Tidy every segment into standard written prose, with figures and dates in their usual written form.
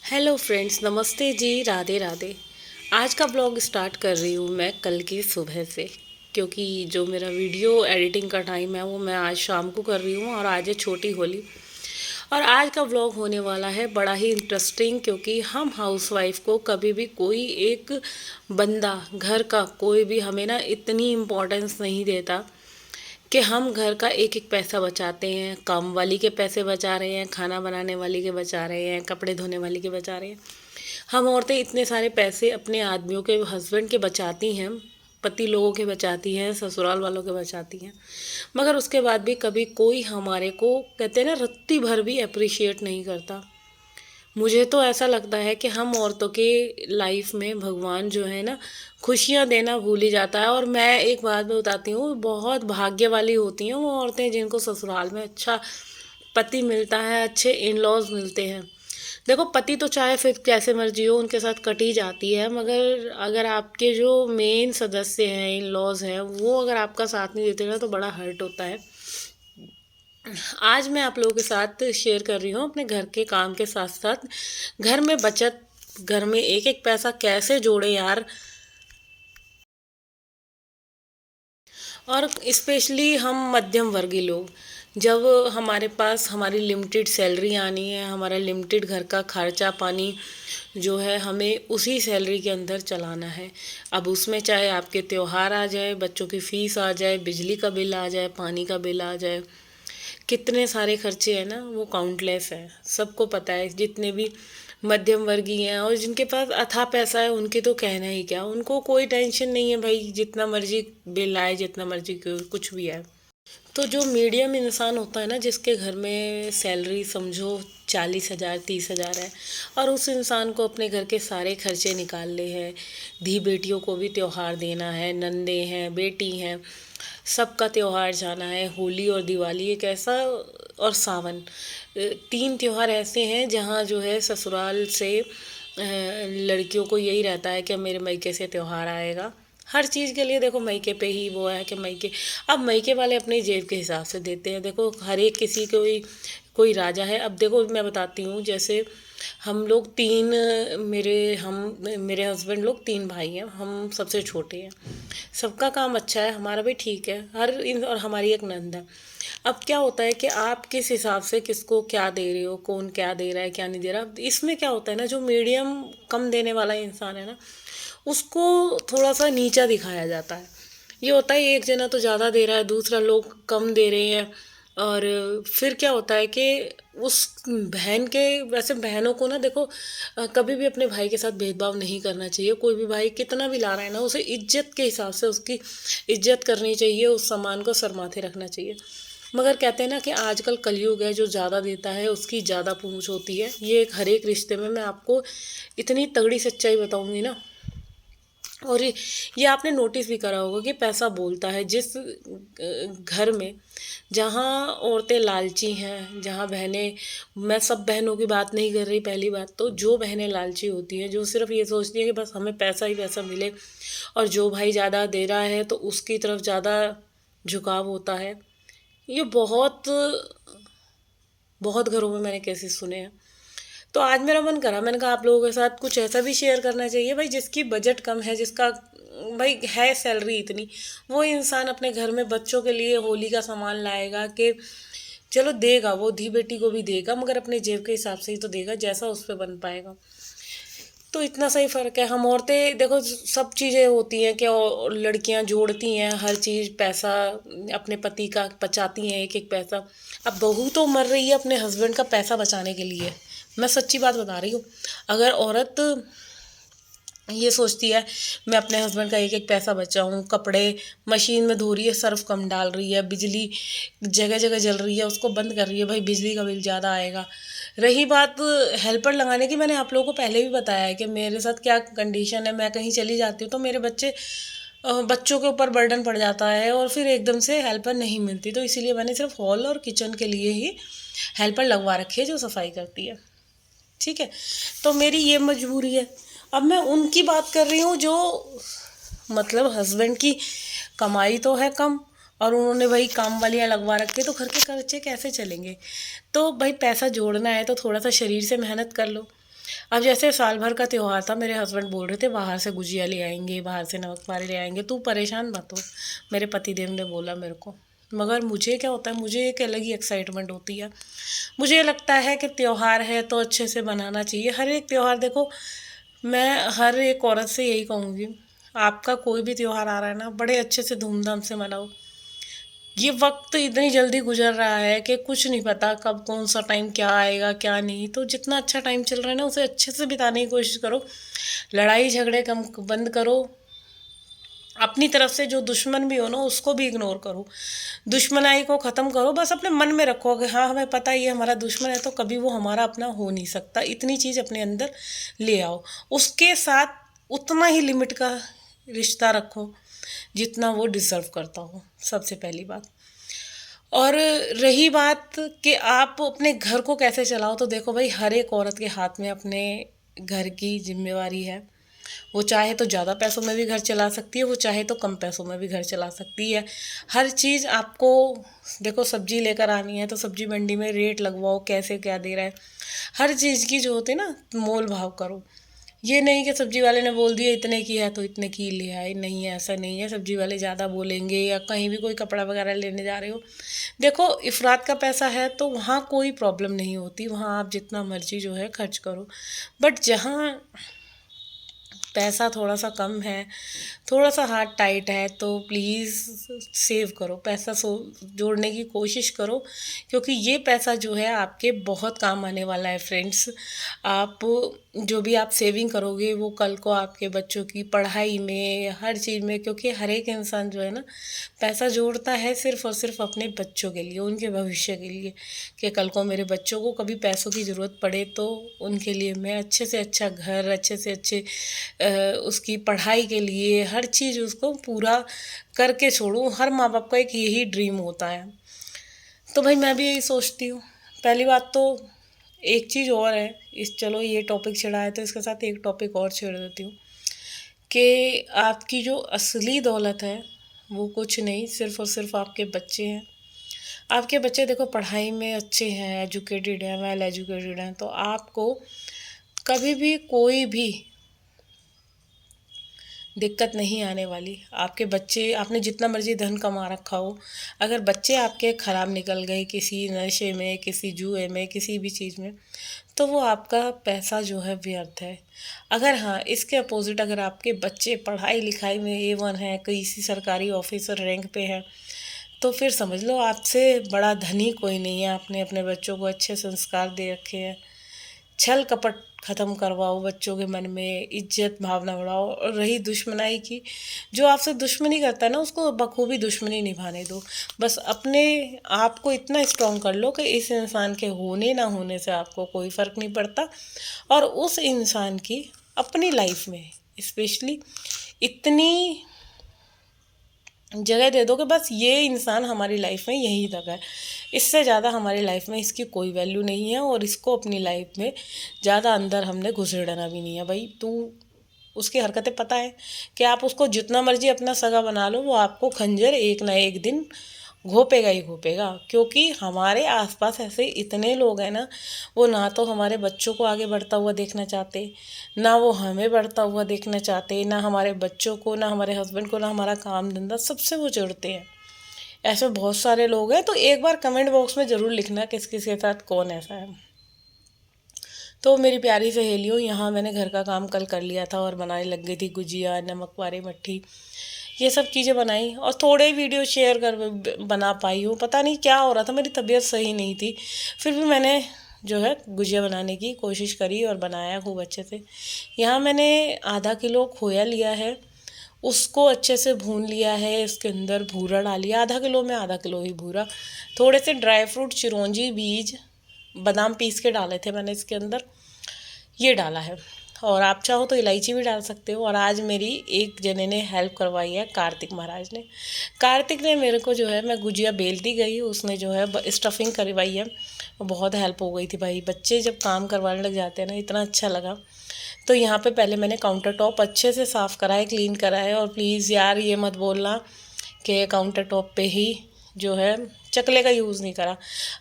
Hello friends, नमस्ते जी, राधे राधे। आज का ब्लॉग स्टार्ट कर रही हूँ मैं कल की सुबह से, क्योंकि जो मेरा वीडियो एडिटिंग का टाइम है वो मैं आज शाम को कर रही हूँ और आज है छोटी होली। और आज का ब्लॉग होने वाला है बड़ा ही इंटरेस्टिंग, क्योंकि हम हाउसवाइफ को कभी भी कोई एक बंदा घर का कोई भी हमें ना इतनी इम्पोर्टेंस नहीं देता कि हम घर का एक एक पैसा बचाते हैं। काम वाली के पैसे बचा रहे हैं, खाना बनाने वाली के बचा रहे हैं, कपड़े धोने वाली के बचा रहे हैं। हम औरतें इतने सारे पैसे अपने आदमियों के, हस्बैंड के बचाती हैं, पति लोगों के बचाती हैं, ससुराल वालों के बचाती हैं, मगर उसके बाद भी कभी कोई हमारे को, कहते हैं ना, रत्ती भर भी अप्रिशिएट नहीं करता। मुझे तो ऐसा लगता है कि हम औरतों के लाइफ में भगवान जो है ना, खुशियाँ देना भूल ही जाता है। और मैं एक बात बताती हूँ, बहुत भाग्य वाली होती हैं वो औरतें जिनको ससुराल में अच्छा पति मिलता है, अच्छे इन लॉज मिलते हैं। देखो, पति तो चाहे फिर कैसे मर्जी हो उनके साथ कटी जाती है, मगर अगर आपके जो मेन सदस्य हैं, इन लॉज हैं, वो अगर आपका साथ नहीं देते ना तो बड़ा हर्ट होता है। आज मैं आप लोगों के साथ शेयर कर रही हूँ अपने घर के काम के साथ साथ घर में बचत, घर में एक एक पैसा कैसे जोड़े यार। और स्पेशली हम मध्यम वर्गीय लोग, जब हमारे पास हमारी लिमिटेड सैलरी आनी है, हमारा लिमिटेड घर का खर्चा पानी जो है हमें उसी सैलरी के अंदर चलाना है। अब उसमें चाहे आपके त्योहार आ जाए, बच्चों की फ़ीस आ जाए, बिजली का बिल आ जाए, पानी का बिल आ जाए, कितने सारे खर्चे हैं ना, वो काउंटलेस है। सबको पता है, जितने भी मध्यम वर्गीय हैं और जिनके पास अथाह पैसा है उनके तो कहना ही क्या, उनको कोई टेंशन नहीं है भाई, जितना मर्जी बिल आए, जितना मर्जी कुछ भी आए। तो जो मीडियम इंसान होता है ना, जिसके घर में सैलरी समझो 40,000 30,000 है, और उस इंसान को अपने घर के सारे खर्चे निकालने हैं, धी बेटियों को भी त्योहार देना है, नंदे हैं, बेटी हैं, सबका त्योहार जाना है। होली और दिवाली एक ऐसा, और सावन, तीन त्योहार ऐसे हैं जहाँ जो है ससुराल से लड़कियों को यही रहता है कि मेरे मायके से त्योहार आएगा। हर चीज़ के लिए देखो मायके पे ही वो है कि मायके, अब मायके वाले अपनी जेब के हिसाब से देते हैं। देखो, हर एक किसी कोई कोई राजा है। अब देखो मैं बताती हूँ, जैसे हम लोग तीन, मेरे हस्बैंड लोग तीन भाई हैं, हम सबसे छोटे हैं। सबका काम अच्छा है, हमारा भी ठीक है, और हमारी एक नंद है। अब क्या होता है कि आप किस हिसाब से किसको क्या दे रहे हो, कौन क्या दे रहा है क्या नहीं दे रहा। इसमें क्या होता है ना, जो मीडियम कम देने वाला इंसान है ना, उसको थोड़ा सा नीचा दिखाया जाता है। ये होता है एक जना तो ज़्यादा दे रहा है, दूसरा लोग कम दे रहे हैं। और फिर क्या होता है कि उस बहन के, वैसे बहनों को ना देखो, कभी भी अपने भाई के साथ भेदभाव नहीं करना चाहिए। कोई भी भाई कितना भी ला रहा है ना, उसे इज्जत के हिसाब से उसकी इज्जत करनी चाहिए, उस सम्मान को सर माथे रखना चाहिए। मगर कहते हैं ना कि आजकल कलयुग है, जो ज़्यादा देता है उसकी ज़्यादा पूंछ होती है। ये एक हर एक रिश्ते में मैं आपको इतनी तगड़ी सच्चाई बताऊंगी ना। और ये आपने नोटिस भी करा होगा कि पैसा बोलता है। जिस घर में, जहाँ औरतें लालची हैं, जहाँ बहनें, मैं सब बहनों की बात नहीं कर रही, पहली बात तो जो बहनें लालची होती हैं, जो सिर्फ ये सोचती हैं कि बस हमें पैसा ही पैसा मिले, और जो भाई ज़्यादा दे रहा है तो उसकी तरफ ज़्यादा झुकाव होता है। ये बहुत बहुत घरों में मैंने केसेस सुने हैं। तो आज मेरा मन करा, मैंने कहा आप लोगों के साथ कुछ ऐसा भी शेयर करना चाहिए भाई, जिसकी बजट कम है, जिसका भाई है सैलरी इतनी, वो इंसान अपने घर में बच्चों के लिए होली का सामान लाएगा कि चलो देगा, वो धी बेटी को भी देगा, मगर अपने जेब के हिसाब से ही तो देगा, जैसा उस पर बन पाएगा। तो इतना सही फ़र्क है। हम औरतें देखो, सब चीज़ें होती हैं कि लड़कियां जोड़ती हैं हर चीज़, पैसा अपने पति का बचाती हैं एक एक पैसा। अब बहू तो मर रही है अपने हस्बैंड का पैसा बचाने के लिए। मैं सच्ची बात बता रही हूँ। अगर औरत ये सोचती है मैं अपने हस्बैंड का एक एक पैसा बचाऊं, कपड़े मशीन में धो रही है, सर्फ कम डाल रही है, बिजली जगह जगह जल रही है, उसको बंद कर रही है, भाई बिजली का बिल ज़्यादा आएगा। रही बात हेल्पर लगाने की, मैंने आप लोगों को पहले भी बताया है कि मेरे साथ क्या कंडीशन है। मैं कहीं चली जाती हूँ तो मेरे बच्चों के ऊपर बर्डन पड़ जाता है, और फिर एकदम से हेल्पर नहीं मिलती, तो इसीलिए मैंने सिर्फ हॉल और किचन के लिए ही हेल्पर लगवा रखी है जो सफाई करती है। ठीक है, तो मेरी ये मजबूरी है। अब मैं उनकी बात कर रही हूँ जो, मतलब हस्बैंड की कमाई तो है कम, और उन्होंने भाई काम वालियाँ लगवा रखी, तो घर के खर्चे कैसे चलेंगे। तो भाई पैसा जोड़ना है तो थोड़ा सा शरीर से मेहनत कर लो। अब जैसे साल भर का त्योहार था, मेरे हस्बैंड बोल रहे थे बाहर से गुजिया ले आएंगे, बाहर से नमक पारे ले आएंगे, तू परेशान मत हो, मेरे पतिदेव ने बोला मेरे को। मगर मुझे क्या होता है, मुझे एक अलग ही एक्साइटमेंट होती है। मुझे लगता है कि त्योहार है तो अच्छे से बनाना चाहिए। हर एक त्योहार देखो, मैं हर एक औरत से यही कहूँगी, आपका कोई भी त्योहार आ रहा है ना, बड़े अच्छे से धूमधाम से मनाओ। ये वक्त इतनी जल्दी गुजर रहा है कि कुछ नहीं पता कब कौन सा टाइम क्या आएगा क्या नहीं। तो जितना अच्छा टाइम चल रहा है ना, उसे अच्छे से बिताने की कोशिश करो। लड़ाई झगड़े कम बंद करो। अपनी तरफ से जो दुश्मन भी हो ना, उसको भी इग्नोर करो। दुश्मनाई को ख़त्म करो। बस अपने मन में रखो कि हाँ, हमें पता है ये हमारा दुश्मन है, तो कभी वो हमारा अपना हो नहीं सकता। इतनी चीज़ अपने अंदर ले आओ। उसके साथ उतना ही लिमिट का रिश्ता रखो जितना वो डिज़र्व करता हो, सबसे पहली बात। और रही बात कि आप अपने घर को कैसे चलाओ, तो देखो भाई, हर एक औरत के हाथ में अपने घर की जिम्मेवारी है। वो चाहे तो ज़्यादा पैसों में भी घर चला सकती है, वो चाहे तो कम पैसों में भी घर चला सकती है। हर चीज़ आपको, देखो सब्जी लेकर आनी है तो सब्जी मंडी में रेट लगवाओ, कैसे क्या दे रहा है। हर चीज़ की जो होती है ना, मोल भाव करो। ये नहीं कि सब्जी वाले ने बोल दिया इतने की है तो इतने की ले आए, नहीं है, ऐसा नहीं है। सब्जी वाले ज़्यादा बोलेंगे, या कहीं भी कोई कपड़ा वगैरह लेने जा रहे हो, देखो इफ़रात का पैसा है तो वहाँ कोई प्रॉब्लम नहीं होती, वहाँ आप जितना मर्जी जो है खर्च करो। बट जहाँ पैसा थोड़ा सा कम है, थोड़ा सा हाथ टाइट है, तो प्लीज़ सेव करो, पैसा जोड़ने की कोशिश करो। क्योंकि ये पैसा जो है आपके बहुत काम आने वाला है फ्रेंड्स। आप जो भी आप सेविंग करोगे, वो कल को आपके बच्चों की पढ़ाई में, हर चीज़ में। क्योंकि हर एक इंसान जो है ना, पैसा जोड़ता है सिर्फ़ और सिर्फ अपने बच्चों के लिए, उनके भविष्य के लिए, कि कल को मेरे बच्चों को कभी पैसों की ज़रूरत पड़े तो उनके लिए मैं अच्छे से अच्छा घर, अच्छे से अच्छे उसकी पढ़ाई के लिए हर चीज़ उसको पूरा करके छोड़ूं। हर माँ बाप का एक यही ड्रीम होता है। तो भाई मैं भी यही सोचती हूँ। पहली बात तो एक चीज़ और है, इस चलो ये टॉपिक छिड़ा है तो इसके साथ एक टॉपिक और छेड़ देती हूँ कि आपकी जो असली दौलत है वो कुछ नहीं, सिर्फ़ और सिर्फ आपके बच्चे हैं। आपके बच्चे देखो पढ़ाई में अच्छे हैं, एजुकेटेड हैं, वेल एजुकेटेड हैं, तो आपको कभी भी कोई भी दिक्कत नहीं आने वाली। आपके बच्चे, आपने जितना मर्जी धन कमा रखा हो, अगर बच्चे आपके ख़राब निकल गए किसी नशे में, किसी जुए में, किसी भी चीज़ में, तो वो आपका पैसा जो है व्यर्थ है। अगर हाँ, इसके अपोज़िट अगर आपके बच्चे पढ़ाई लिखाई में A1 हैं, किसी सरकारी ऑफिसर रैंक पे हैं, तो फिर समझ लो आपसे बड़ा धनी कोई नहीं है। आपने अपने बच्चों को अच्छे संस्कार दे रखे हैं। छल कपट ख़त्म करवाओ बच्चों के मन में, इज्जत भावना बढ़ाओ। और रही दुश्मनाई की, जो आपसे दुश्मनी करता है ना, उसको बखूबी दुश्मनी निभाने दो। बस अपने आप को इतना स्ट्रॉन्ग कर लो कि इस इंसान के होने ना होने से आपको कोई फ़र्क नहीं पड़ता। और उस इंसान की अपनी लाइफ में स्पेशली इतनी जगह दे दो कि बस ये इंसान हमारी लाइफ में यहीं तक है, इससे ज़्यादा हमारी लाइफ में इसकी कोई वैल्यू नहीं है। और इसको अपनी लाइफ में ज़्यादा अंदर हमने घुसेड़ना भी नहीं है। भाई तू, उसकी हरकतें पता है कि आप उसको जितना मर्जी अपना सगा बना लो, वो आपको खंजर एक ना एक दिन घोपेगा ही घोपेगा। क्योंकि हमारे आसपास ऐसे इतने लोग हैं ना, वो ना तो हमारे बच्चों को आगे बढ़ता हुआ देखना चाहते, ना वो हमें बढ़ता हुआ देखना चाहते, ना हमारे बच्चों को, ना हमारे हस्बैंड को, ना हमारा काम धंधा, सबसे वो चिढ़ते हैं। ऐसे बहुत सारे लोग हैं। तो एक बार कमेंट बॉक्स में ज़रूर लिखना किस किस के साथ कौन ऐसा है। तो मेरी प्यारी सहेलियों, यहाँ मैंने घर का काम कल कर लिया था और बनाने लग गई थी गुजिया, नमक वारे मट्ठी, ये सब चीज़ें बनाई। और थोड़े वीडियो शेयर कर बना पाई हूँ। पता नहीं क्या हो रहा था, मेरी तबीयत सही नहीं थी, फिर भी मैंने जो है गुजिया बनाने की कोशिश करी और बनाया खूब अच्छे से। यहाँ मैंने आधा किलो खोया लिया है, उसको अच्छे से भून लिया है, इसके अंदर भूरा डालिए। आधा किलो में आधा किलो ही भूरा, थोड़े से ड्राई फ्रूट, चिरौंजी, बीज, बादाम पीस के डाले थे मैंने इसके अंदर, ये डाला है। और आप चाहो तो इलायची भी डाल सकते हो। और आज मेरी एक जने ने हेल्प करवाई है, कार्तिक महाराज ने। कार्तिक ने मेरे को जो है, मैं गुजिया बेलती गई, उसने जो है स्टफिंग करवाई है। वो बहुत हेल्प हो गई थी भाई। बच्चे जब काम करवाने लग जाते हैं ना, इतना अच्छा लगा। तो यहाँ पे पहले मैंने काउंटर टॉप अच्छे से साफ़ करा है, क्लीन करा है। और प्लीज़ यार ये मत बोलना कि काउंटर टॉप पे ही जो है चकले का यूज़ नहीं करा।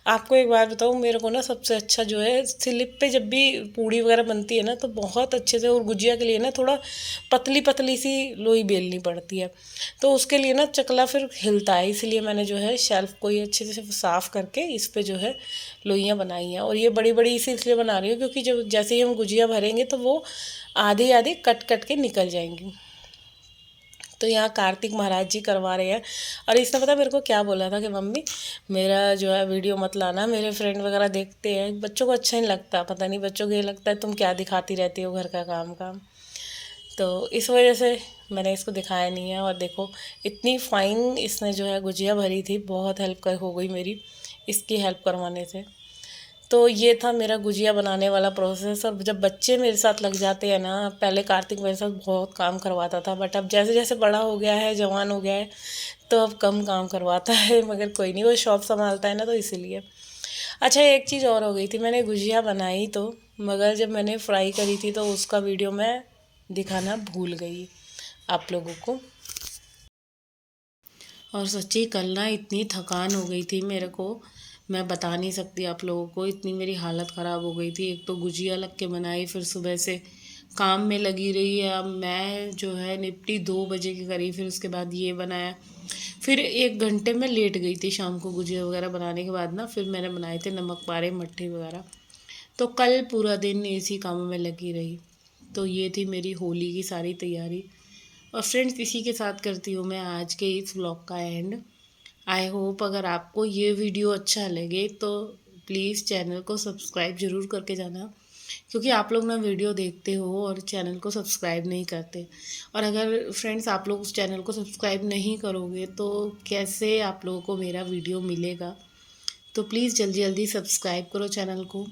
आपको एक बात बताऊँ, मेरे को ना सबसे अच्छा जो है स्लिप पे जब भी पूड़ी वगैरह बनती है ना तो बहुत अच्छे से, और गुजिया के लिए ना थोड़ा पतली पतली सी लोई बेलनी पड़ती है, तो उसके लिए ना चकला फिर हिलता है। इसलिए मैंने जो है शेल्फ को ही अच्छे से साफ़ करके इस पे जो है लोइयाँ बनाई हैं। और ये बड़ी बड़ी इसी इसलिए बना रही हूँ क्योंकि जब जैसे ही हम गुजिया भरेंगे तो वो आधे आधे कट कट के निकल जाएंगी। तो यहाँ कार्तिक महाराज जी करवा रहे हैं। और इसने पता मेरे को क्या बोला था कि मम्मी मेरा जो है वीडियो मत लाना, मेरे फ्रेंड वगैरह देखते हैं, बच्चों को अच्छा नहीं लगता, पता नहीं बच्चों को ये लगता है तुम क्या दिखाती रहती हो घर का काम काम। तो इस वजह से मैंने इसको दिखाया नहीं है। और देखो इतनी फाइन इसने जो है गुजिया भरी थी, बहुत हेल्प कर हो गई मेरी इसकी हेल्प करवाने से। तो ये था मेरा गुजिया बनाने वाला प्रोसेस। और जब बच्चे मेरे साथ लग जाते हैं ना, पहले कार्तिक मेरे साथ बहुत काम करवाता था, बट अब जैसे जैसे बड़ा हो गया है, जवान हो गया है, तो अब कम काम करवाता है। मगर कोई नहीं, वो शॉप संभालता है ना, तो इसीलिए। अच्छा, एक चीज़ और हो गई थी, मैंने गुजिया बनाई तो, मगर जब मैंने फ्राई करी थी तो उसका वीडियो मैं दिखाना भूल गई आप लोगों को। और सच्ची कल ना इतनी थकान हो गई थी मेरे को, मैं बता नहीं सकती आप लोगों को, इतनी मेरी हालत ख़राब हो गई थी। एक तो गुजिया लग के बनाई, फिर सुबह से काम में लगी रही है। अब मैं जो है निपटी 2 बजे के करीब, फिर उसके बाद ये बनाया, फिर 1 घंटे में लेट गई थी शाम को गुजिया वगैरह बनाने के बाद ना। फिर मैंने बनाए थे नमक पारे मट्ठी वगैरह। तो कल पूरा दिन इसी कामों में लगी रही। तो ये थी मेरी होली की सारी तैयारी। और फ्रेंड्स इसी के साथ करती हूँ मैं आज के इस व्लॉग का एंड। आई होप अगर आपको ये वीडियो अच्छा लगे तो प्लीज़ चैनल को सब्सक्राइब ज़रूर करके जाना, क्योंकि आप लोग ना वीडियो देखते हो और चैनल को सब्सक्राइब नहीं करते। और अगर फ्रेंड्स आप लोग उस चैनल को सब्सक्राइब नहीं करोगे तो कैसे आप लोगों को मेरा वीडियो मिलेगा। तो प्लीज़ जल्दी जल्दी सब्सक्राइब करो चैनल को,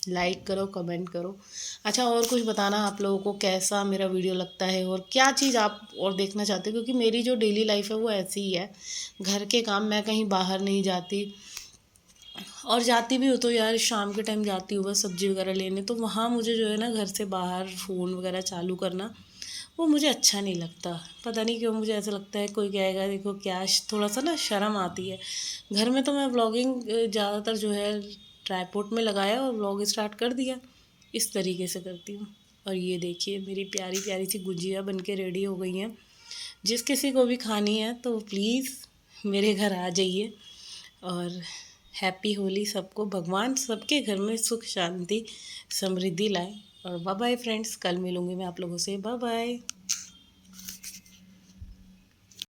लाइक करो, कमेंट करो। अच्छा, और कुछ बताना आप लोगों को कैसा मेरा वीडियो लगता है और क्या चीज़ आप और देखना चाहते हो, क्योंकि मेरी जो डेली लाइफ है वो ऐसी ही है, घर के काम, मैं कहीं बाहर नहीं जाती। और जाती भी हो तो यार शाम के टाइम जाती हूँ बस सब्ज़ी वगैरह लेने, तो वहाँ मुझे जो है ना घर से बाहर फ़ोन वगैरह चालू करना वो मुझे अच्छा नहीं लगता। पता नहीं क्यों मुझे ऐसा लगता है कोई कहेगा देखो क्या, थोड़ा सा ना शर्म आती है। घर में तो मैं व्लॉगिंग ज़्यादातर जो है ट्राईपोड में लगाया और व्लॉग स्टार्ट कर दिया, इस तरीके से करती हूँ। और ये देखिए मेरी प्यारी प्यारी सी गुजिया बन के रेडी हो गई हैं। जिस किसी को भी खानी है तो प्लीज़ मेरे घर आ जाइए। और हैप्पी होली सबको, भगवान सबके घर में सुख शांति समृद्धि लाए। और बाय बाय फ्रेंड्स, कल मिलूँगी मैं आप लोगों से, बाय बाय।